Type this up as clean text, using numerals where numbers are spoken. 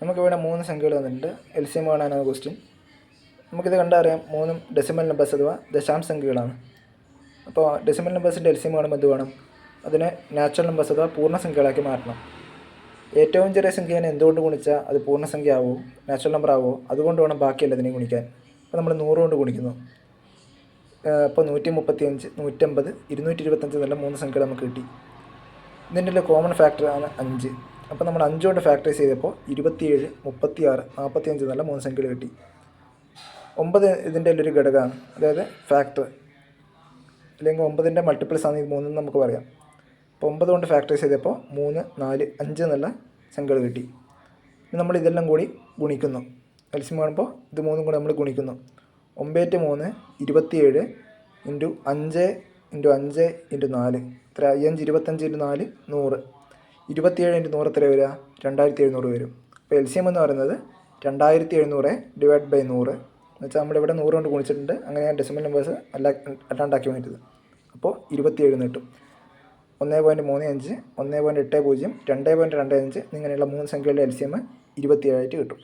നമുക്കിവിടെ 3 സംഖ്യകൾ തന്നിട്ടുണ്ട്. എൽ സി എം കാണാനാണ് ക്വസ്റ്റ്യൻ. നമുക്കിത് കണ്ടറിയാം 3 ഡെസിമൽ നമ്പേഴ്സ് അഥവാ ദശാംശ സംഖ്യകളാണ്. അപ്പോൾ ഡെസിമൽ നമ്പേഴ്സിൻ്റെ എൽ സി എം കാണുമ്പോൾ എന്ത് വേണം? അതിനെ നാച്ചുറൽ നമ്പേഴ്സ് അഥവാ പൂർണ്ണസംഖ്യകളാക്കി മാറ്റണം. ഏറ്റവും ചെറിയ സംഖ്യേനെ എന്തുകൊണ്ട് ഗുണിച്ചാൽ അത് പൂർണ്ണസംഖ്യ ആവുമോ, നാച്ചുറൽ നമ്പർ ആവുമോ, അതുകൊണ്ട് വേണം ബാക്കിയെല്ലാത്തിനെയും ഗുണിക്കാൻ. അപ്പോൾ നമ്മൾ 100 കൊണ്ട് ഗുണിക്കുന്നു. അപ്പോൾ 135, 150, 225 എന്നുള്ള 3 സംഖ്യകൾ നമുക്ക് കിട്ടി. ഇതിൻ്റെ കോമൺ ഫാക്ടറാണ് 5. അപ്പോൾ നമ്മൾ 5 കൊണ്ട് ഫാക്ടറൈസ് ചെയ്തപ്പോൾ 27, 36, 45 എന്നുള്ള 3 സംഖ്യകൾ കിട്ടി. 9 ഇതിൻ്റെ ഒരു ഘടകമാണ്, അതായത് ഫാക്ടർ, അല്ലെങ്കിൽ 9ൻ്റെ മൾട്ടിപ്പിൾസ് ആണ് ഈ 3 നമുക്ക് പറയാം. അപ്പോൾ 9 കൊണ്ട് ഫാക്ടറൈസ് ചെയ്തപ്പോൾ 3, 4, 5 എന്നുള്ള സംഖ്യകൾ കിട്ടി. നമ്മൾ ഇതെല്ലാം കൂടി ഗുണിക്കുന്നു. എൽ സി എം കാണുമ്പോൾ ഇത് 3 കൂടി നമ്മൾ ഗുണിക്കുന്നു. 9 3 27 ഇൻറ്റു 5 ഇൻറ്റു 5 ഇൻറ്റു 4 എത്ര? 5 25 ഇൻറ്റു 4 100. 27 ഇൻറ്റു 100 എത്ര വരിക? 2700 വരും. അപ്പോൾ എൽ സി എം എന്ന് പറയുന്നത് 2700 ഡിവൈഡ് ബൈ 100 എന്ന് വെച്ചാൽ നമ്മളിവിടെ 100 കൊണ്ട് ഗുണിച്ചിട്ടുണ്ട്. അങ്ങനെ ഡെസിമൽ നമ്പേഴ്സ് അല്ലാണ്ടാക്കി വന്നിട്ടത്. അപ്പോൾ 27 എന്ന് കിട്ടും. 1.35, 1.80, 2.25 ഇങ്ങനെയുള്ള 3 സംഖ്യകളുടെ എൽ സി എം 27 ആയിട്ട് കിട്ടും.